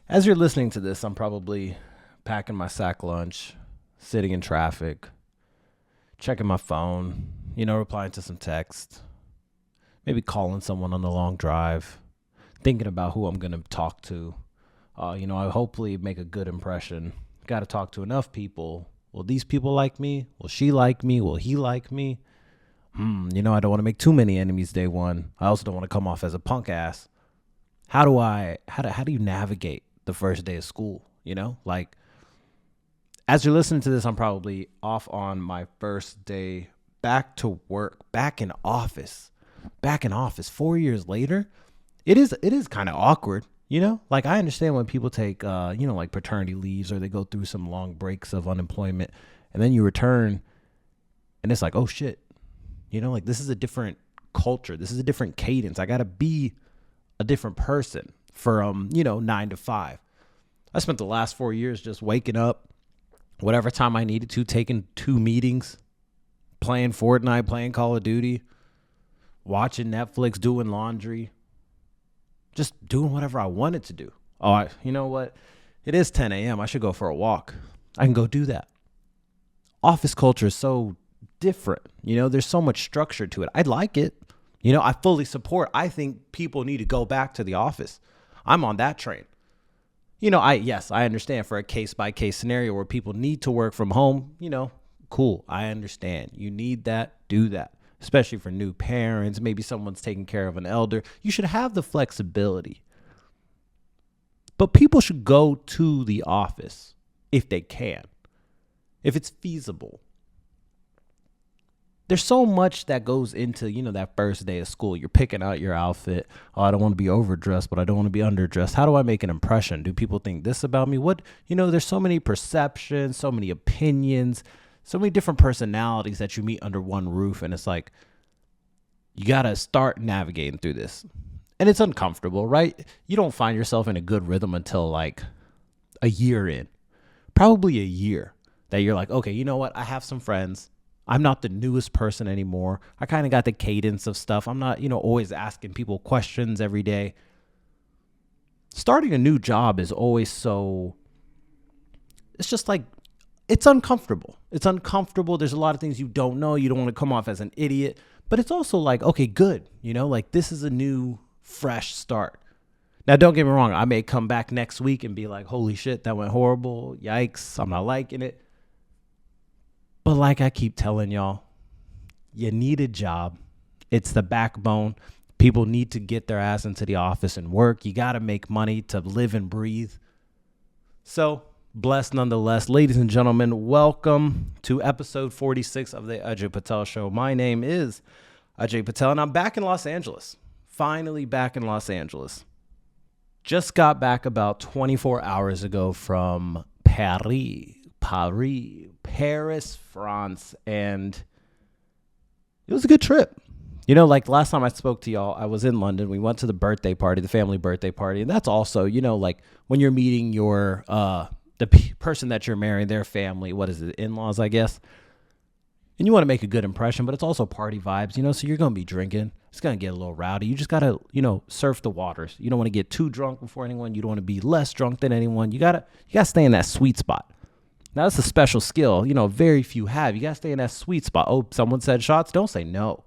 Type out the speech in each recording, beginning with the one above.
As you're listening to this, I'm probably packing my sack lunch, sitting in traffic, checking my phone, replying to some text, maybe calling someone on the long drive, thinking about who I'm going to talk to. I hopefully make a good impression. Got to talk to enough people. Will these people like me? Will she like me? Will he like me? I don't want to make too many enemies day one. I also don't want to come off as a punk ass. How do you navigate the first day of school? Like as you're listening to this, I'm probably off on my first day back to work, back in office 4 years later. It is kind of awkward. Like I understand when people take, like paternity leaves or they go through some long breaks of unemployment and then you return and it's like, oh shit, like this is a different culture. This is a different cadence. I got to be a different person from, 9 to 5. I spent the last 4 years just waking up, whatever time I needed to, taking 2 meetings, playing Fortnite, playing Call of Duty, watching Netflix, doing laundry, just doing whatever I wanted to do. Oh, you know what? It is 10 a.m. I should go for a walk. I can go do that. Office culture is so different. There's so much structure to it. I like it. I fully support. I think people need to go back to the office. I'm on that train. I understand for a case by case scenario where people need to work from home, cool. I understand. You need that, do that. Especially for new parents, maybe someone's taking care of an elder. You should have the flexibility. But people should go to the office if they can, if it's feasible. There's so much that goes into, that first day of school. You're picking out your outfit. Oh, I don't want to be overdressed, but I don't want to be underdressed. How do I make an impression? Do people think this about me? There's so many perceptions, so many opinions, so many different personalities that you meet under one roof. And it's like, you got to start navigating through this. And it's uncomfortable, right? You don't find yourself in a good rhythm until like a year in, probably a year that you're like, okay, you know what? I have some friends. I'm not the newest person anymore. I kind of got the cadence of stuff. I'm not, always asking people questions every day. Starting a new job is always it's just like, it's uncomfortable. It's uncomfortable. There's a lot of things you don't know. You don't want to come off as an idiot, but it's also like, okay, good. Like this is a new, fresh start. Now, don't get me wrong. I may come back next week and be like, holy shit, that went horrible. Yikes. I'm not liking it. But like I keep telling y'all, you need a job. It's the backbone. People need to get their ass into the office and work. You got to make money to live and breathe. So blessed nonetheless. Ladies and gentlemen, welcome to episode 46 of the Ajay Patel Show. My name is Ajay Patel, and I'm back in Los Angeles. Finally back in Los Angeles. Just got back about 24 hours ago from Paris, France, and it was a good trip. Like last time I spoke to y'all, I was in London. We went to the family birthday party, and that's also, like when you're meeting your person that you're marrying, their family, what is it, in-laws, I guess, and you want to make a good impression, but it's also party vibes, so you're going to be drinking. It's going to get a little rowdy. You just got to, surf the waters. You don't want to get too drunk before anyone. You don't want to be less drunk than anyone. You got to stay in that sweet spot. Now, that's a special skill, very few have. You got to stay in that sweet spot. Oh, someone said shots. Don't say no.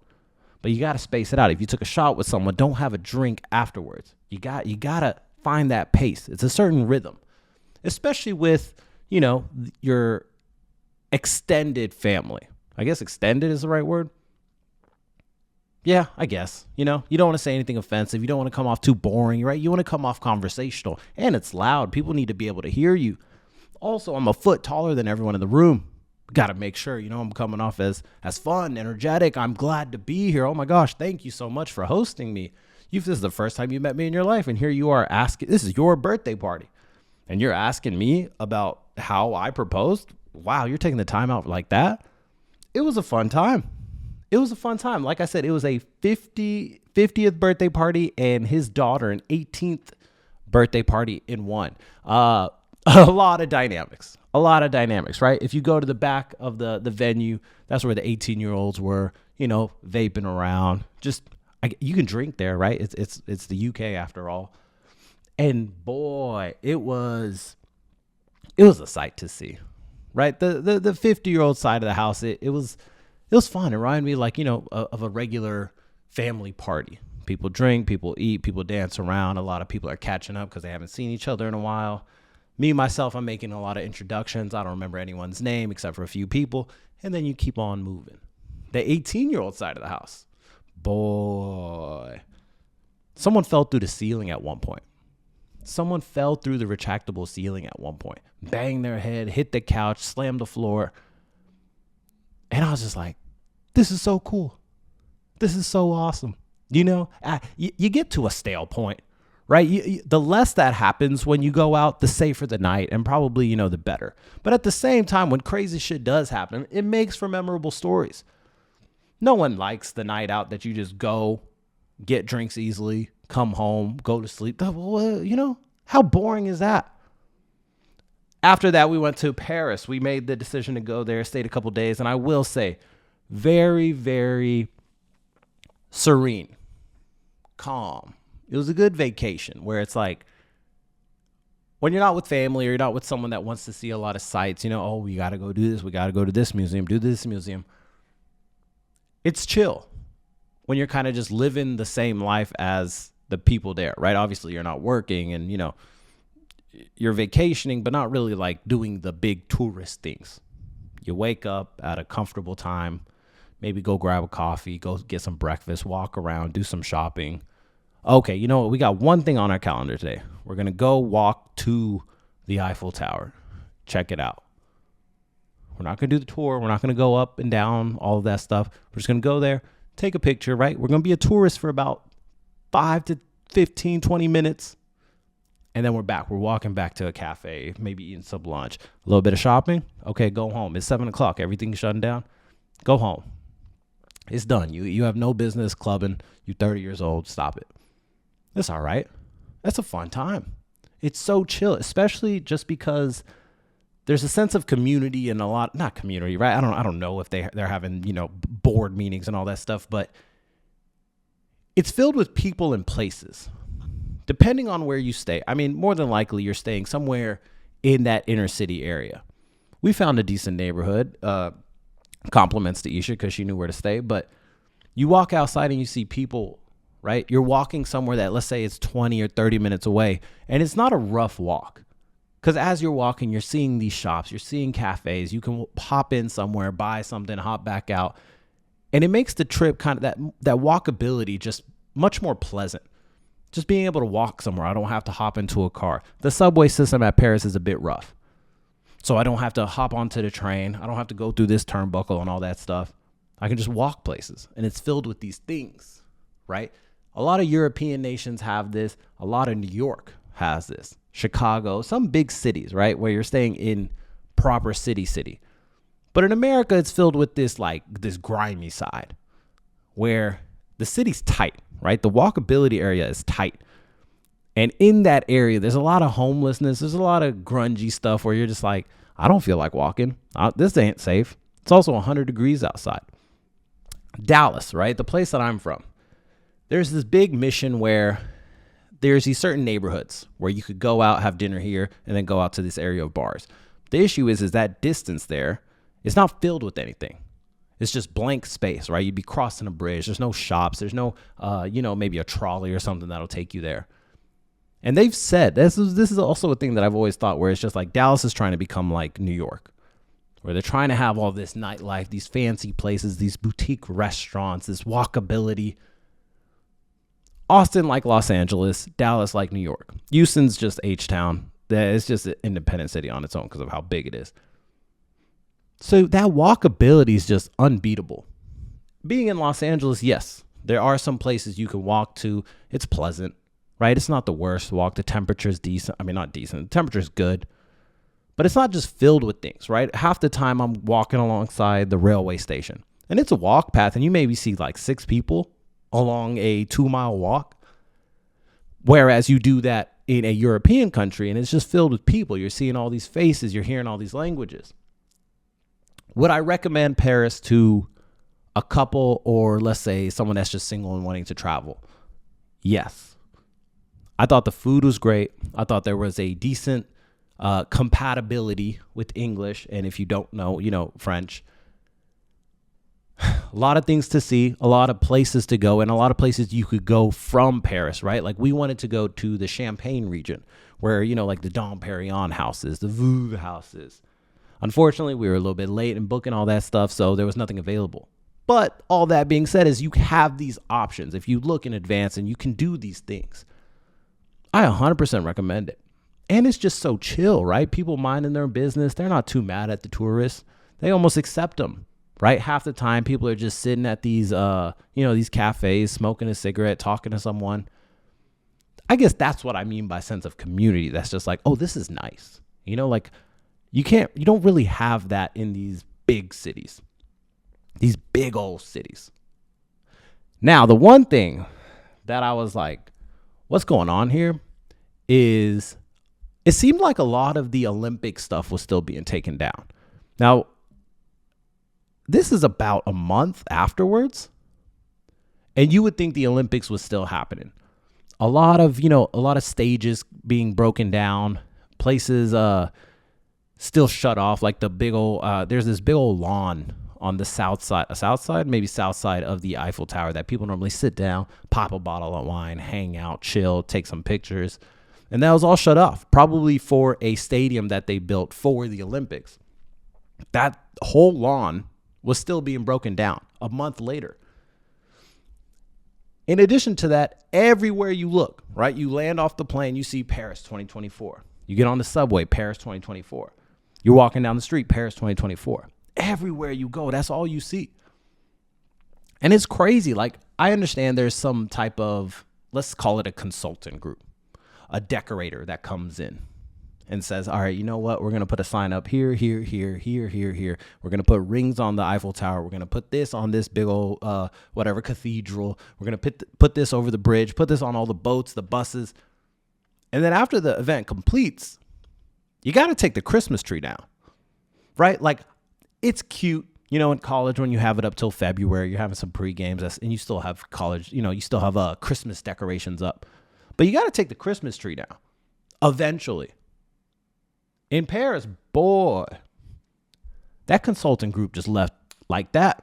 But you got to space it out. If you took a shot with someone, don't have a drink afterwards. You got to find that pace. It's a certain rhythm, especially with, your extended family. I guess extended is the right word. Yeah, I guess. You don't want to say anything offensive. You don't want to come off too boring, right? You want to come off conversational. And it's loud. People need to be able to hear you. Also, I'm a foot taller than everyone in the room. Got to make sure, I'm coming off as fun, energetic. I'm glad to be here. Oh my gosh, thank you so much for hosting me. This is the first time you met me in your life, and here you are asking, this is your birthday party, and you're asking me about how I proposed. Wow, you're taking the time out like that. It was a fun time. Like I said, it was a 50th birthday party and his daughter an 18th birthday party in one. A lot of dynamics, right? If you go to the back of the venue, that's where the 18-year-olds were, vaping around. You can drink there, right? It's the UK after all. And boy, it was a sight to see, right? The 50-year-old side of the house, it was fun. It reminded me, like, of a regular family party. People drink, people eat, people dance around. A lot of people are catching up because they haven't seen each other in a while. Me, myself, I'm making a lot of introductions. I don't remember anyone's name except for a few people. And then you keep on moving. The 18-year-old side of the house, boy, someone fell through the ceiling at one point. Someone fell through the retractable ceiling at one point, banged their head, hit the couch, slammed the floor. And I was just like, this is so cool. This is so awesome. You get to a stale point, right? The less that happens when you go out, the safer the night, and probably, the better. But at the same time, when crazy shit does happen, it makes for memorable stories. No one likes the night out that you just go, get drinks easily, come home, go to sleep. How boring is that? After that, we went to Paris. We made the decision to go there, stayed a couple days, and I will say, very, very serene, calm. It was a good vacation where it's like, when you're not with family or you're not with someone that wants to see a lot of sights, we got to go do this. We got to go to this museum, do this museum. It's chill when you're kind of just living the same life as the people there, right? Obviously, you're not working and, you're vacationing, but not really like doing the big tourist things. You wake up at a comfortable time, maybe go grab a coffee, go get some breakfast, walk around, do some shopping. Okay, you know what? We got one thing on our calendar today. We're going to go walk to the Eiffel Tower. Check it out. We're not going to do the tour. We're not going to go up and down, all of that stuff. We're just going to go there, take a picture, right? We're going to be a tourist for about 5 to 15, 20 minutes. And then we're back. We're walking back to a cafe, maybe eating some lunch, a little bit of shopping. Okay, go home. It's 7 o'clock. Everything's shutting down. Go home. It's done. You have no business clubbing. You're 30 years old. Stop it. That's all right. That's a fun time. It's so chill, especially just because there's a sense of community and not community, right? I don't know if they're having, board meetings and all that stuff, but it's filled with people and places. Depending on where you stay. I mean, more than likely you're staying somewhere in that inner city area. We found a decent neighborhood. Compliments to Isha because she knew where to stay. But you walk outside and you see people, right? You're walking somewhere that, let's say, it's 20 or 30 minutes away. And it's not a rough walk. Because as you're walking, you're seeing these shops. You're seeing cafes. You can hop in somewhere, buy something, hop back out. And it makes the trip kind of that walkability just much more pleasant. Just being able to walk somewhere. I don't have to hop into a car. The subway system at Paris is a bit rough. So I don't have to hop onto the train. I don't have to go through this turnbuckle and all that stuff. I can just walk places. And it's filled with these things, right? A lot of European nations have this. A lot of New York has this. Chicago, some big cities, right? Where you're staying in proper city. But in America, it's filled with this grimy side where the city's tight. Right? The walkability area is tight. And in that area, there's a lot of homelessness. There's a lot of grungy stuff where you're just like, I don't feel like walking. This ain't safe. It's also 100 degrees outside. Dallas, right? The place that I'm from. There's this big mission where there's these certain neighborhoods where you could go out, have dinner here, and then go out to this area of bars. The issue is that distance there is not filled with anything. It's just blank space, right? You'd be crossing a bridge. There's no shops. There's no, maybe a trolley or something that'll take you there. And they've said, this is also a thing that I've always thought, where it's just like Dallas is trying to become like New York, where they're trying to have all this nightlife, these fancy places, these boutique restaurants, this walkability. Austin like Los Angeles, Dallas like New York. Houston's just H-Town. It's just an independent city on its own because of how big it is. So that walkability is just unbeatable. Being in Los Angeles, yes, there are some places you can walk to. It's pleasant, right? It's not the worst walk. The temperature's decent. I mean, not decent. The temperature's good. But it's not just filled with things, right? Half the time I'm walking alongside the railway station. And it's a walk path, and you maybe see like 6 people along a 2-mile walk. Whereas you do that in a European country, and it's just filled with people. You're seeing all these faces. You're hearing all these languages. Would I recommend Paris to a couple, or let's say someone that's just single and wanting to travel? Yes. I thought the food was great. I thought there was a decent compatibility with English. And if you don't know, French, a lot of things to see, a lot of places to go, and a lot of places you could go from Paris, right? Like we wanted to go to the Champagne region where, like the Dom Perignon houses, the Veuve houses. Unfortunately, we were a little bit late in booking all that stuff, so there was nothing available. But all that being said is you have these options. If you look in advance and you can do these things, I 100% recommend it. And it's just so chill, right? People minding their business. They're not too mad at the tourists. They almost accept them, right? Half the time people are just sitting at these, these cafes, smoking a cigarette, talking to someone. I guess that's what I mean by sense of community. That's just like, oh, this is nice. Like you don't really have that in these big cities, these big old cities. Now, the one thing that I was like, what's going on here is it seemed like a lot of the Olympic stuff was still being taken down. Now, this is about a month afterwards, and you would think the Olympics was still happening. A lot of stages being broken down, places still shut off, like the big old, there's this big old lawn on the south side of the Eiffel Tower that people normally sit down, pop a bottle of wine, hang out, chill, take some pictures. And that was all shut off, probably for a stadium that they built for the Olympics. That whole lawn was still being broken down a month later. In addition to that, everywhere you look, right? You land off the plane, you see Paris 2024. You get on the subway, Paris 2024. You're walking down the street, Paris 2024. Everywhere you go, that's all you see. And it's crazy. Like, I understand there's some type of, let's call it a consultant group, a decorator that comes in and says, all right, you know what? We're going to put a sign up here, here, here, here, here, here. We're going to put rings on the Eiffel Tower. We're going to put this on this big old, cathedral. We're going to put this over the bridge, put this on all the boats, the buses. And then after the event completes, you got to take the Christmas tree down, right? Like, it's cute, in college when you have it up till February, you're having some pre-games and you still have college, you still have Christmas decorations up. But you got to take the Christmas tree down eventually. In Paris, boy, that consulting group just left like that.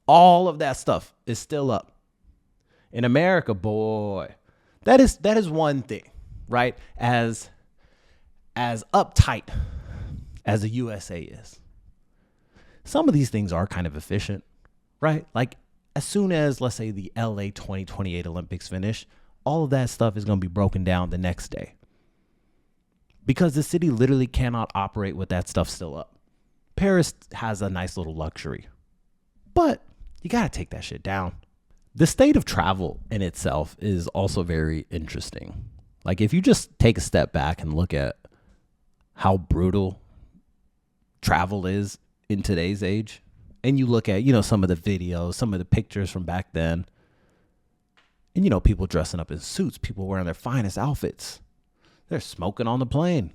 All of that stuff is still up. In America, boy, that is one thing, right? As uptight as the USA is, some of these things are kind of efficient, right? Like as soon as, let's say, the LA 2028 Olympics finish, all of that stuff is going to be broken down the next day because the city literally cannot operate with that stuff still up. Paris has a nice little luxury, but you got to take that shit down. The state of travel in itself is also very interesting. Like if you just take a step back and look at how brutal travel is in today's age, and you look at, some of the videos, some of the pictures from back then, and, people dressing up in suits, people wearing their finest outfits. They're smoking on the plane.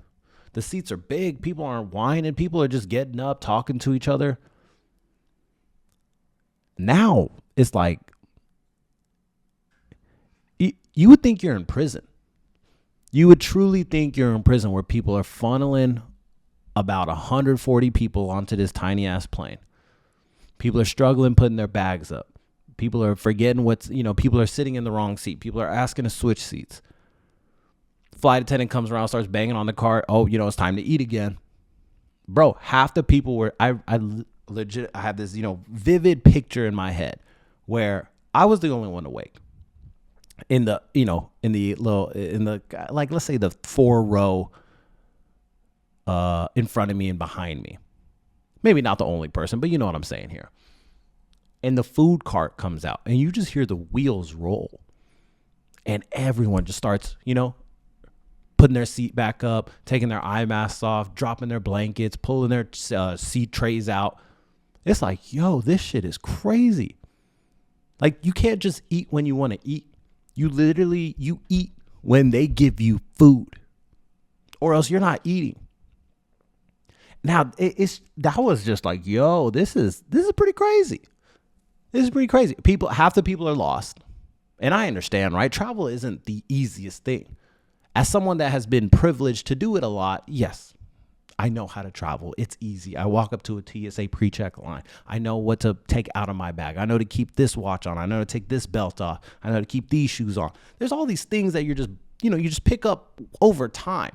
The seats are big. People aren't whining. People are just getting up, talking to each other. Now it's like, you would think you're in prison. You would truly think you're in prison where people are funneling about 140 people onto this tiny ass plane. People are struggling putting their bags up. People are forgetting people are sitting in the wrong seat. People are asking to switch seats. Flight attendant comes around, starts banging on the cart. Oh, it's time to eat again. Bro, half the people were, I have this, vivid picture in my head where I was the only one awake. Let's say the 4 row in front of me and behind me. Maybe not the only person, but you know what I'm saying here. And the food cart comes out and you just hear the wheels roll and everyone just starts, putting their seat back up, taking their eye masks off, dropping their blankets, pulling their seat trays out. It's like, yo, this shit is crazy. Like you can't just eat when you want to eat. You eat when they give you food or else you're not eating. Now that was just like, yo, this is pretty crazy. This is pretty crazy. Half the people are lost And I understand, right? Travel isn't the easiest thing. As someone that has been privileged to do it a lot, yes, I know how to travel. It's easy. I walk up to a TSA pre-check line. I know what to take out of my bag. I know to keep this watch on. I know to take this belt off. I know to keep these shoes on. There's all these things that you just pick up over time.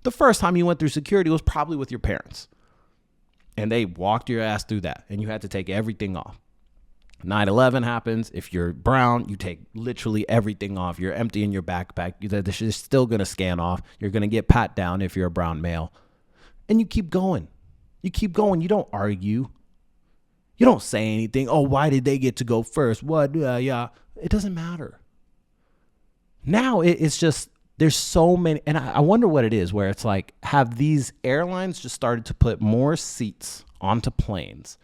The first time you went through security was probably with your parents. And they walked your ass through that. And you had to take everything off. 9/11 happens. If you're brown, you take literally everything off. You're emptying your backpack. This is still going to scan off. You're going to get pat down if you're a brown male. And you keep going. You keep going. You don't argue. You don't say anything. Oh, why did they get to go first? What? Yeah. It doesn't matter. Now it's just, there's so many. And I wonder what it is where it's like, have these airlines just started to put more seats onto planes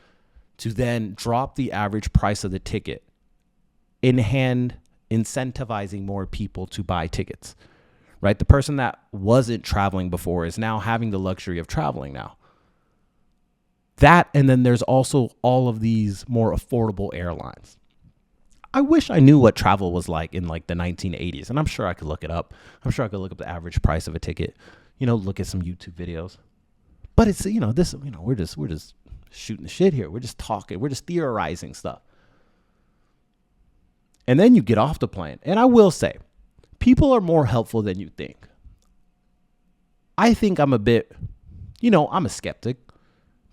to then drop the average price of the ticket, in hand incentivizing more people to buy tickets, right? The person that wasn't traveling before is now having the luxury of traveling now. That, and then there's also all of these more affordable airlines. I wish I knew what travel was like in like the 1980s, and I'm sure I could look it up. I'm sure I could look up the average price of a ticket, look at some YouTube videos. But it's, we're just shooting the shit here. We're just talking. We're just theorizing stuff. And then you get off the plane. And I will say, people are more helpful than you think. I think I'm a bit, I'm a skeptic,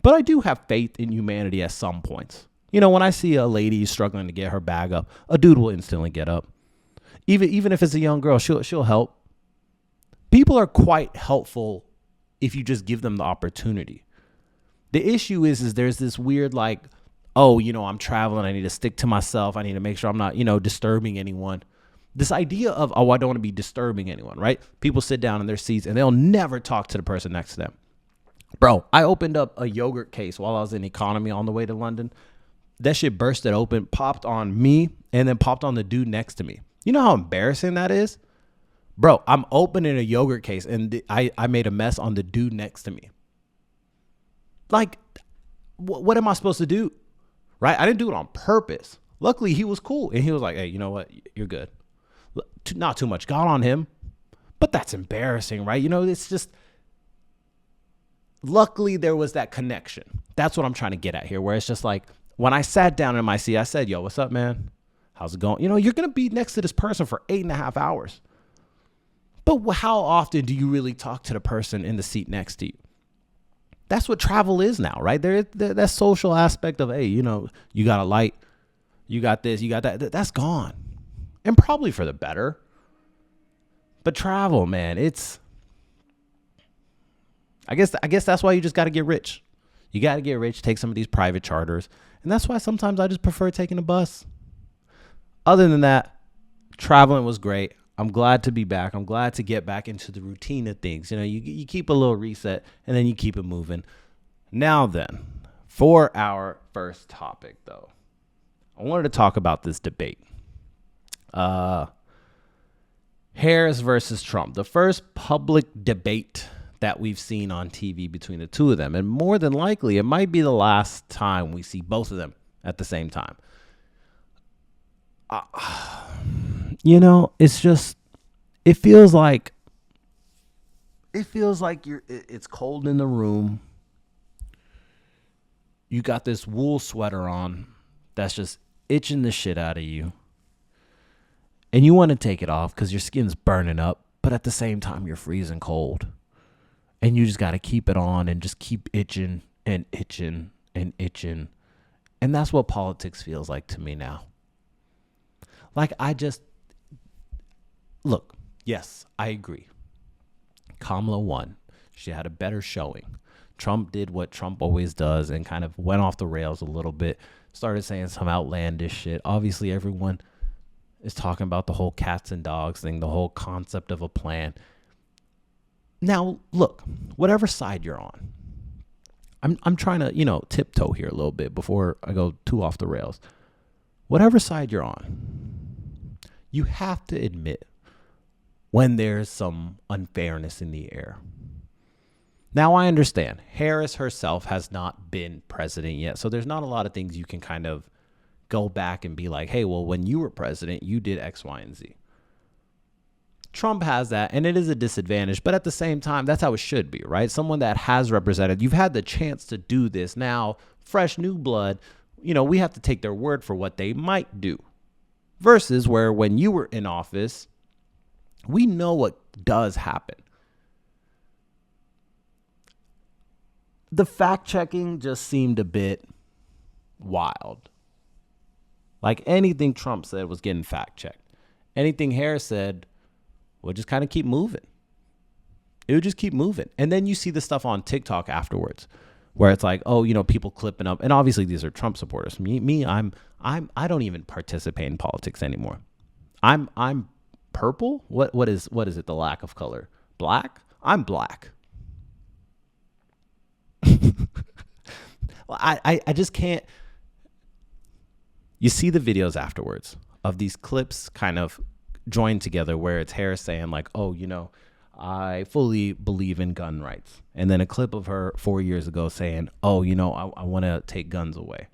but I do have faith in humanity at some points. When I see a lady struggling to get her bag up, a dude will instantly get up. Even if it's a young girl, she'll help. People are quite helpful if you just give them the opportunity. The issue is there's this weird like, oh, I'm traveling. I need to stick to myself. I need to make sure I'm not, disturbing anyone. This idea of, oh, I don't want to be disturbing anyone, right? People sit down in their seats and they'll never talk to the person next to them. Bro, I opened up a yogurt case while I was in economy on the way to London. That shit bursted open, popped on me, and then popped on the dude next to me. You know how embarrassing that is? Bro, I'm opening a yogurt case and I made a mess on the dude next to me. Like, what am I supposed to do? Right? I didn't do it on purpose. Luckily, he was cool. And he was like, hey, you know what? You're good. Not too much got on him. But that's embarrassing, right? It's just, luckily there was that connection. That's what I'm trying to get at here, where it's just like, when I sat down in my seat, I said, yo, what's up, man? How's it going? You're going to be next to this person for 8.5 hours. But how often do you really talk to the person in the seat next to you? That's what travel is now, right? That social aspect of, hey, you got a light, you got this, you got that. That's gone. And probably for the better. But travel, man, I guess that's why you just got to get rich. You got to get rich, take some of these private charters. And that's why sometimes I just prefer taking a bus. Other than that, traveling was great. I'm glad to be back. I'm glad to get back into the routine of things. You keep a little reset and then you keep it moving. Now then, for our first topic, though, I wanted to talk about this debate. Harris versus Trump, the first public debate that we've seen on TV between the two of them. And more than likely, it might be the last time we see both of them at the same time. It's just, it feels like it's cold in the room. You got this wool sweater on that's just itching the shit out of you. And you want to take it off because your skin's burning up, but at the same time, you're freezing cold. And you just got to keep it on and just keep itching and itching and itching. And that's what politics feels like to me now. Like, look, yes, I agree. Kamala won. She had a better showing. Trump did what Trump always does and kind of went off the rails a little bit, started saying some outlandish shit. Obviously, everyone is talking about the whole cats and dogs thing, the whole concept of a plan. Now, look, whatever side you're on, I'm trying to, tiptoe here a little bit before I go too off the rails. Whatever side you're on, you have to admit when there's some unfairness in the air. Now, I understand Harris herself has not been president yet, so there's not a lot of things you can kind of go back and be like, hey, well, when you were president, you did X, Y, and Z. Trump has that, and it is a disadvantage, but at the same time, that's how it should be, right? Someone that has represented, you've had the chance to do this. Now, fresh new blood, we have to take their word for what they might do. Versus where when you were in office, we know what does happen. The fact checking just seemed a bit wild. Like anything Trump said was getting fact checked. Anything Harris said would just kind of keep moving. It would just keep moving. And then you see the stuff on TikTok afterwards where it's like, oh, people clipping up. And obviously these are Trump supporters. I don't even participate in politics anymore. I'm purple. What is it? The lack of color. Black? I'm black. I just can't. You see the videos afterwards of these clips kind of joined together where it's Harris saying like, oh, I fully believe in gun rights. And then a clip of her 4 years ago saying, oh, I want to take guns away.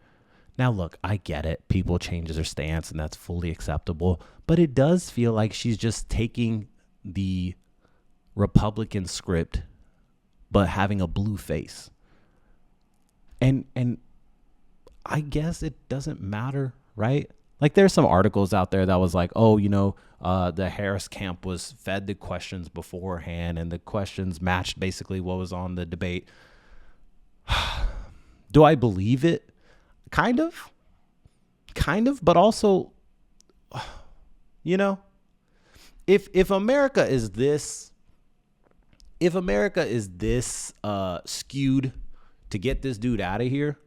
Now, look, I get it. People change their stance and that's fully acceptable. But it does feel like she's just taking the Republican script, but having a blue face. And I guess it doesn't matter, right? Like there's some articles out there that was like, oh, the Harris camp was fed the questions beforehand and the questions matched basically what was on the debate. Do I believe it? Kind of, but also, if America is this, skewed to get this dude out of here,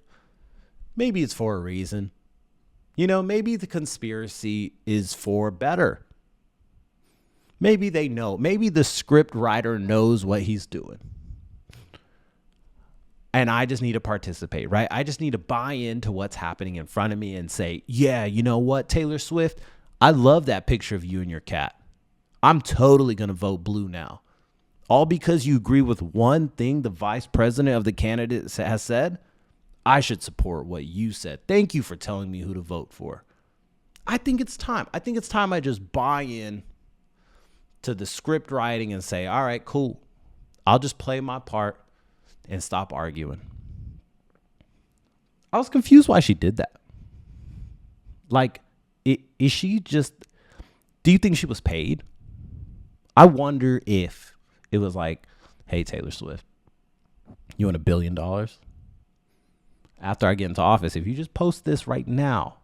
maybe it's for a reason. Maybe the conspiracy is for better. Maybe they know. Maybe the script writer knows what he's doing. And I just need to participate, right? I just need to buy into what's happening in front of me and say, yeah, you know what, Taylor Swift, I love that picture of you and your cat. I'm totally going to vote blue now. All because you agree with one thing the vice president of the candidate has said? I should support what you said. Thank you for telling me who to vote for. I think it's time. I just buy in to the script writing and say, all right, cool. I'll just play my part and stop arguing. I was confused why she did that. Like, is she just, do you think she was paid? I wonder if it was like, hey, Taylor Swift, you want $1 billion? After I get into office, if you just post this right now,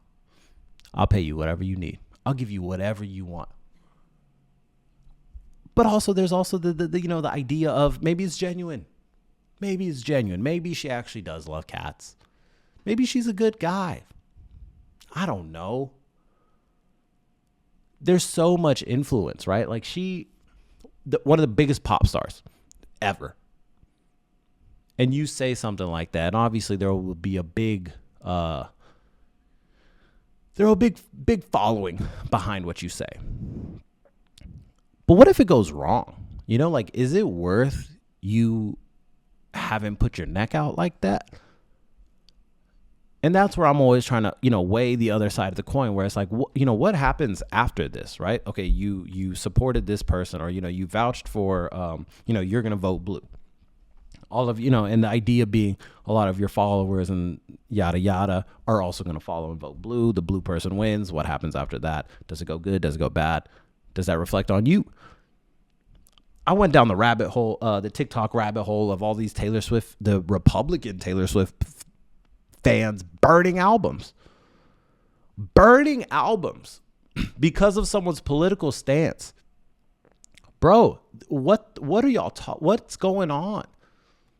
I'll pay you whatever you need. I'll give you whatever you want. But also, there's also the idea of maybe it's genuine. Maybe she actually does love cats. Maybe she's a good guy. I don't know. There's so much influence, right? Like one of the biggest pop stars ever. And you say something like that, and obviously there will be a big following behind what you say. But what if it goes wrong? Is it worth you having put your neck out like that? And that's where I'm always trying to, weigh the other side of the coin, where it's like, what happens after this, right? Okay, you supported this person, or, you vouched for, you're going to vote blue. All of, and the idea being a lot of your followers and yada, yada are also going to follow and vote blue. The blue person wins. What happens after that? Does it go good? Does it go bad? Does that reflect on you? I went down the rabbit hole, the TikTok rabbit hole of all these the Republican Taylor Swift fans burning albums because of someone's political stance. Bro, what are y'all what's going on?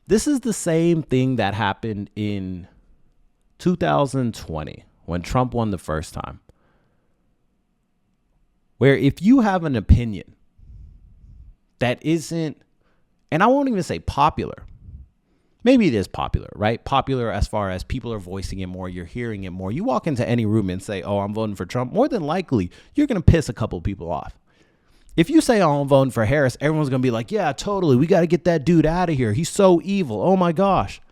This is the same thing that happened in 2020 when Trump won the first time. Where if you have an opinion that isn't, and I won't even say popular, maybe it is popular, right? Popular as far as people are voicing it more, you're hearing it more. You walk into any room and say, oh, I'm voting for Trump, more than likely, you're going to piss a couple people off. If you say, oh, I'm voting for Harris, everyone's going to be like, yeah, totally. We got to get that dude out of here. He's so evil. Oh, my gosh.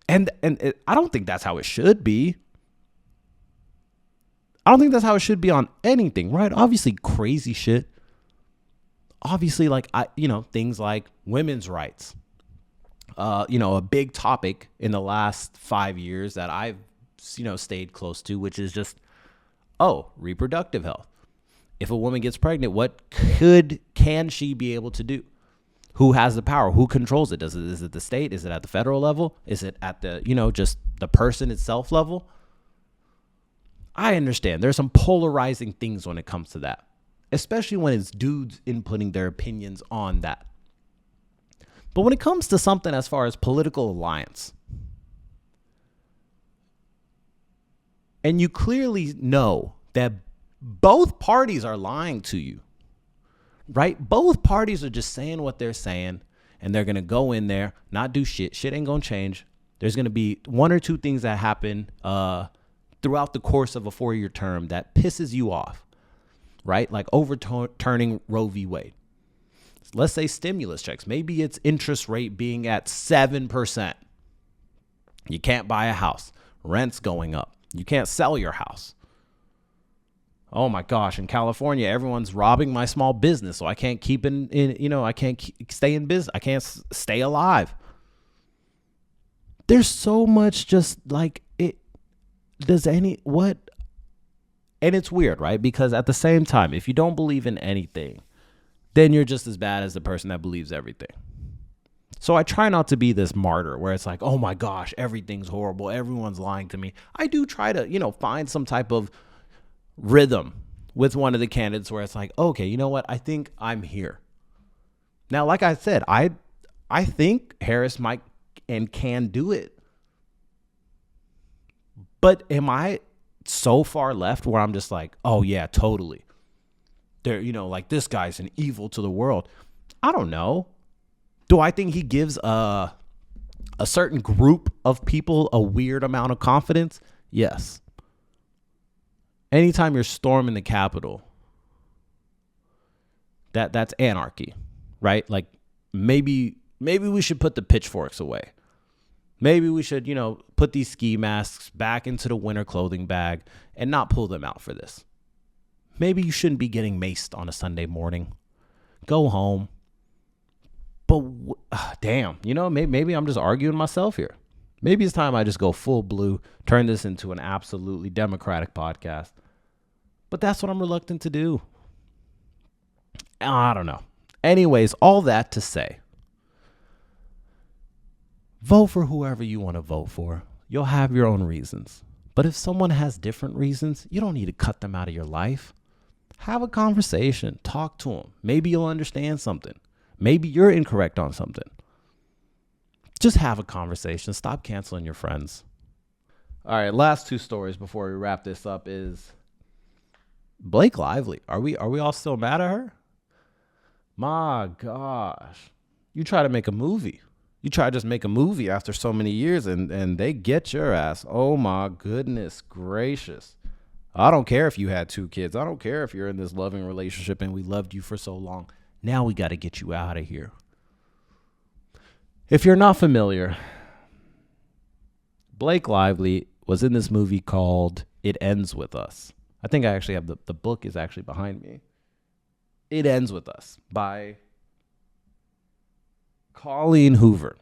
I don't think that's how it should be. I don't think that's how it should be on anything, right? Obviously, crazy shit. Obviously, like things like women's rights. A big topic in the last 5 years that I've stayed close to, which is just reproductive health. If a woman gets pregnant, what can she be able to do? Who has the power? Who controls it? Is it the state? Is it at the federal level? Is it at the just the person itself level? I understand there's some polarizing things when it comes to that, especially when it's dudes inputting their opinions on that. But when it comes to something as far as political alliance, and you clearly know that both parties are lying to you, right? Both parties are just saying what they're saying, and they're going to go in there, not do shit. Shit ain't going to change. There's going to be one or two things that happen throughout the course of a 4-year term that pisses you off, right? Like overturning Roe v. Wade. Let's say stimulus checks. Maybe it's interest rate being at 7%. You can't buy a house. Rent's going up. You can't sell your house. Oh my gosh, in California, everyone's robbing my small business, so I can't keep I can't stay in business. I can't stay alive. There's so much just like it. And it's weird, right? Because at the same time, if you don't believe in anything, then you're just as bad as the person that believes everything. So I try not to be this martyr where it's like, oh my gosh, everything's horrible. Everyone's lying to me. I do try to, find some type of rhythm with one of the candidates where it's like, okay, you know what? I think I'm here. Now, like I said, I think Harris might and can do it. But am I so far left where I'm just like, oh yeah, totally. They're, like this guy's an evil to the world. I don't know. Do I think he gives a certain group of people a weird amount of confidence? Yes. Anytime you're storming the Capitol, that's anarchy, right? Like maybe we should put the pitchforks away. Maybe we should, put these ski masks back into the winter clothing bag and not pull them out for this. Maybe you shouldn't be getting maced on a Sunday morning. Go home. But damn, maybe I'm just arguing myself here. Maybe it's time I just go full blue, turn this into an absolutely democratic podcast. But that's what I'm reluctant to do. I don't know. Anyways, all that to say, vote for whoever you want to vote for. You'll have your own reasons. But if someone has different reasons, you don't need to cut them out of your life. Have a conversation. Talk to them. Maybe you'll understand something. Maybe you're incorrect on something. Just have a conversation. Stop canceling your friends. All right, last two stories before we wrap this up is Blake Lively. Are we all still mad at her? My gosh. You try to make a movie. You try to just make a movie after so many years and they get your ass. Oh my goodness gracious. I don't care if you had 2 kids. I don't care if you're in this loving relationship and we loved you for so long. Now we got to get you out of here. If you're not familiar, Blake Lively was in this movie called It Ends With Us. I think I actually have the book is actually behind me. It Ends With Us by Colleen Hoover.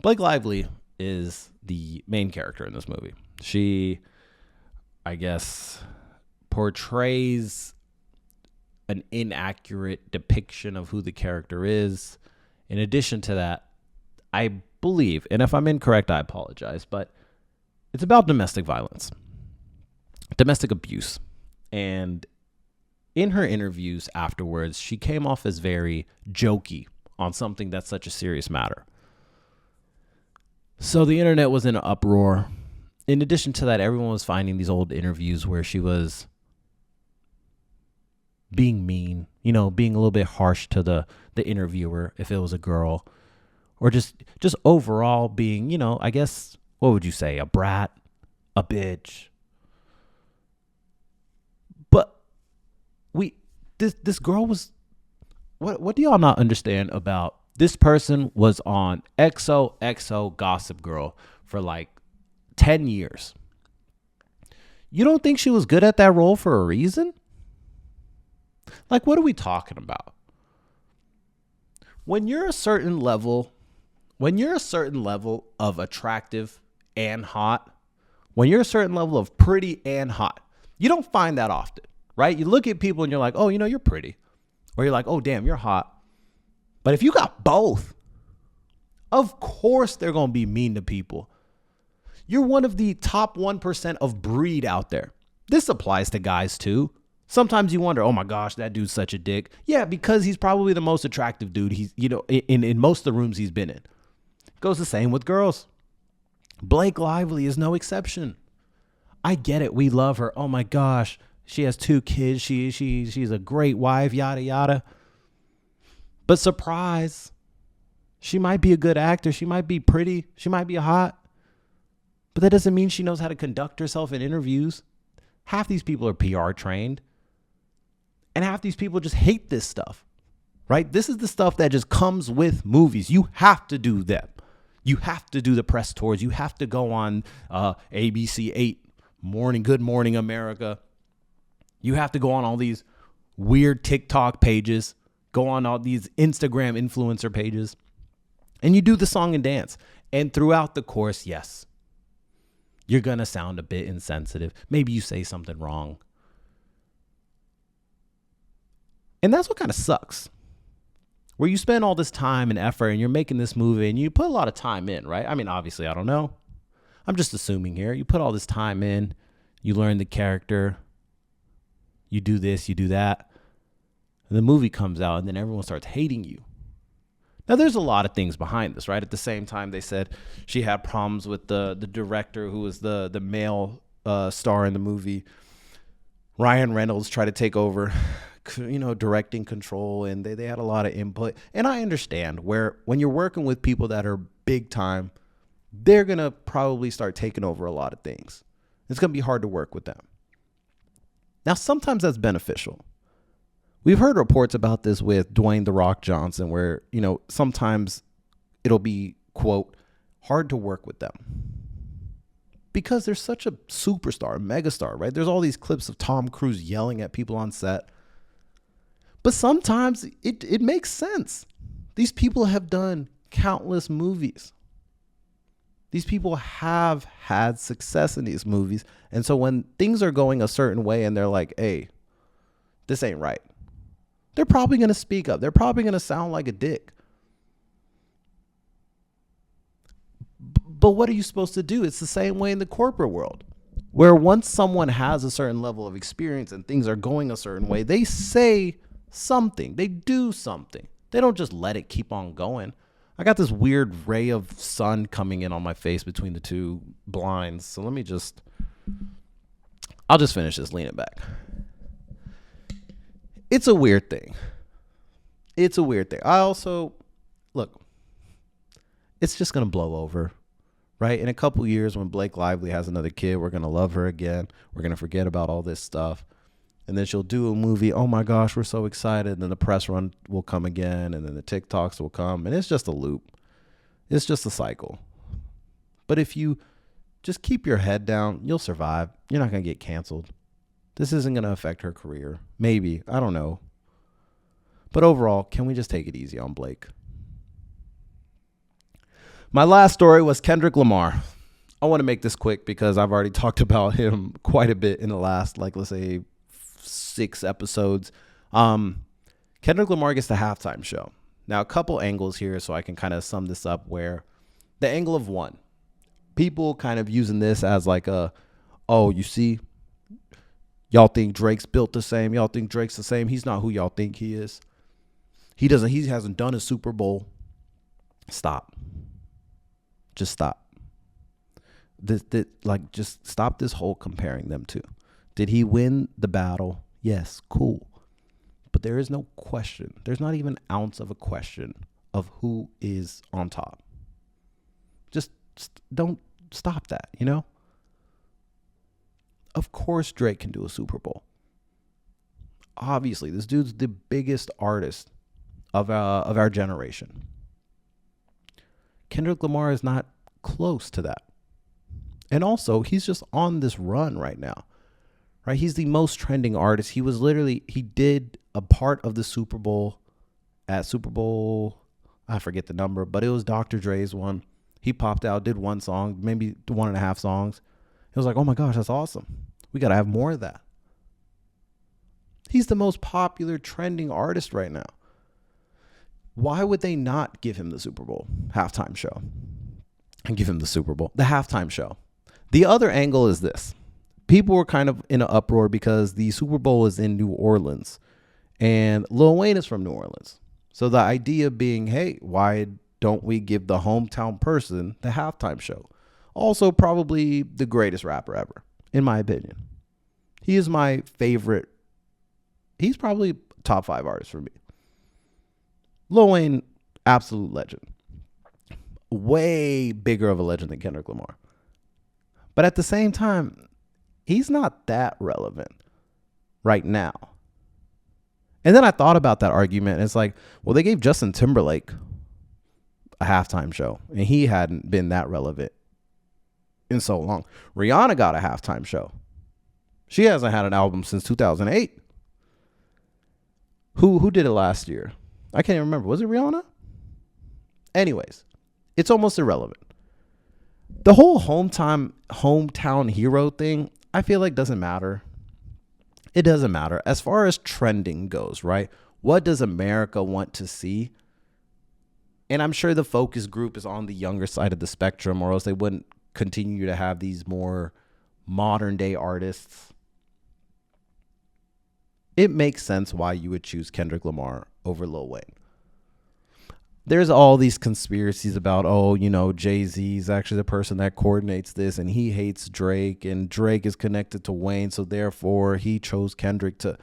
Blake Lively is the main character in this movie. She, I guess, portrays an inaccurate depiction of who the character is. In addition to that, I believe, and if I'm incorrect, I apologize, but it's about domestic violence, domestic abuse. And in her interviews afterwards, she came off as very jokey on something that's such a serious matter. So the internet was in an uproar. In addition to that, everyone was finding these old interviews where she was being mean, being a little bit harsh to the interviewer if it was a girl, or just overall being, I guess, what would you say, a brat, a bitch. But this girl was, what do y'all not understand about This person was on XOXO Gossip Girl for like 10 years. You don't think she was good at that role for a reason? Like, what are we talking about? When you're a certain level of attractive and hot, when you're a certain level of pretty and hot, you don't find that often, right? You look at people and you're like, oh, you're pretty. Or you're like, oh, damn, you're hot. But if you got both, of course they're going to be mean to people. You're one of the top 1% of breed out there. This applies to guys too. Sometimes you wonder, oh my gosh, that dude's such a dick. Yeah, because he's probably the most attractive dude he's, in most of the rooms he's been in. Goes the same with girls. Blake Lively is no exception. I get it. We love her. Oh my gosh. She has 2 kids. She's a great wife, yada, yada. But surprise, she might be a good actor. She might be pretty. She might be hot. But that doesn't mean she knows how to conduct herself in interviews. Half these people are PR trained. And half these people just hate this stuff, right? This is the stuff that just comes with movies. You have to do them. You have to do the press tours. You have to go on ABC 8, Good Morning America. You have to go on all these weird TikTok pages, go on all these Instagram influencer pages, and you do the song and dance. And throughout the course, yes, you're going to sound a bit insensitive. Maybe you say something wrong. And that's what kind of sucks. Where you spend all this time and effort and you're making this movie and you put a lot of time in, right? I mean, obviously, I don't know. I'm just assuming here. You put all this time in, you learn the character, you do this, you do that. And the movie comes out and then everyone starts hating you. Now, there's a lot of things behind this, right? At the same time, they said she had problems with the director who was the male star in the movie. Ryan Reynolds tried to take over directing control, and they had a lot of input. And I understand when you're working with people that are big time, they're going to probably start taking over a lot of things. It's going to be hard to work with them. Now, sometimes that's beneficial. We've heard reports about this with Dwayne "The Rock" Johnson, where, sometimes it'll be, quote, hard to work with them because they're such a superstar, megastar, right? There's all these clips of Tom Cruise yelling at people on set. But sometimes it makes sense. These people have done countless movies. These people have had success in these movies. And so when things are going a certain way and they're like, hey, this ain't right, they're probably going to speak up. They're probably going to sound like a dick. But what are you supposed to do? It's the same way in the corporate world, where once someone has a certain level of experience and things are going a certain way, they say something. They do something. They don't just let it keep on going. I got this weird ray of sun coming in on my face between the 2 blinds. So I'll just finish this. Lean it back. It's a weird thing. I also, look, it's just going to blow over, right? In a couple years when Blake Lively has another kid, we're going to love her again. We're going to forget about all this stuff. And then she'll do a movie. Oh my gosh, we're so excited. And then the press run will come again. And then the TikToks will come. And it's just a loop. It's just a cycle. But if you just keep your head down, you'll survive. You're not going to get canceled. This isn't going to affect her career. Maybe. I don't know. But overall, can we just take it easy on Blake? My last story was Kendrick Lamar. I want to make this quick because I've already talked about him quite a bit in the last, let's say, 6 episodes. Kendrick Lamar gets the halftime show. Now, a couple angles here so I can kind of sum this up, where the angle of one, people kind of using this as like you see, y'all think Drake's built the same. Y'all think Drake's the same. He's not who y'all think he is. He hasn't done a Super Bowl. Stop. Just stop. Just stop this whole comparing them to. Did he win the battle? Yes, cool. But there is no question. There's not even an ounce of a question of who is on top. Just don't stop that, Of course Drake can do a Super Bowl. Obviously, this dude's the biggest artist of our generation. Kendrick Lamar is not close to that. And also, he's just on this run right now, right? He's the most trending artist. He did a part of the Super Bowl at Super Bowl, I forget the number, but it was Dr. Dre's one. He popped out, did one song, maybe 1.5 songs. It was like, oh my gosh, that's awesome. We got to have more of that. He's the most popular trending artist right now. Why would they not give him the Super Bowl halftime show? And give him the halftime show. The other angle is this. People were kind of in an uproar because the Super Bowl is in New Orleans and Lil Wayne is from New Orleans. So the idea being, hey, why don't we give the hometown person the halftime show? Also, probably the greatest rapper ever, in my opinion. He is my favorite. He's probably top 5 artist for me. Lil Wayne, absolute legend. Way bigger of a legend than Kendrick Lamar. But at the same time, he's not that relevant right now. And then I thought about that argument. And it's like, well, they gave Justin Timberlake a halftime show, and he hadn't been that relevant in so long. Rihanna got a halftime show. She hasn't had an album since 2008. Who did it last year? I can't even remember. Was it Rihanna? Anyways, it's almost irrelevant. The whole hometown hero thing, I feel like doesn't matter. It doesn't matter. As far as trending goes, right? What does America want to see? And I'm sure the focus group is on the younger side of the spectrum, or else they wouldn't continue to have these more modern day artists. It makes sense why you would choose Kendrick Lamar over Lil Wayne. There's all these conspiracies about, Jay-Z is actually the person that coordinates this and he hates Drake and Drake is connected to Wayne. So therefore he chose Kendrick to,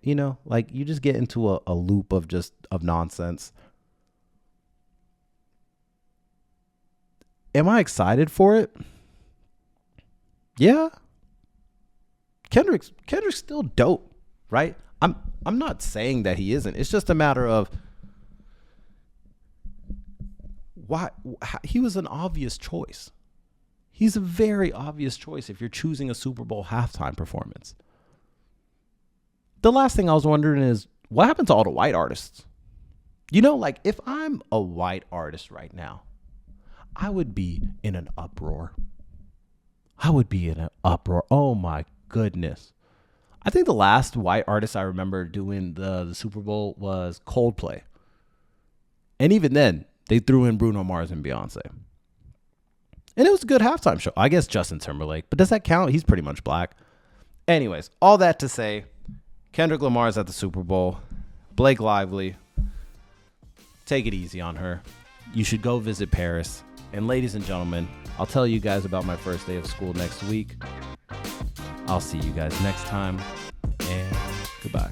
you just get into a loop of nonsense. Am I excited for it? Yeah. Kendrick's still dope, right? I'm not saying that he isn't. It's just a matter of why he was an obvious choice. He's a very obvious choice if you're choosing a Super Bowl halftime performance. The last thing I was wondering is what happened to all the white artists? If I'm a white artist right now, I would be in an uproar. Oh my goodness. I think the last white artist I remember doing the Super Bowl was Coldplay. And even then, they threw in Bruno Mars and Beyonce. And it was a good halftime show. I guess Justin Timberlake. But does that count? He's pretty much black. Anyways, all that to say, Kendrick Lamar's at the Super Bowl. Blake Lively, take it easy on her. You should go visit Paris. And ladies and gentlemen, I'll tell you guys about my first day of school next week. I'll see you guys next time. And goodbye.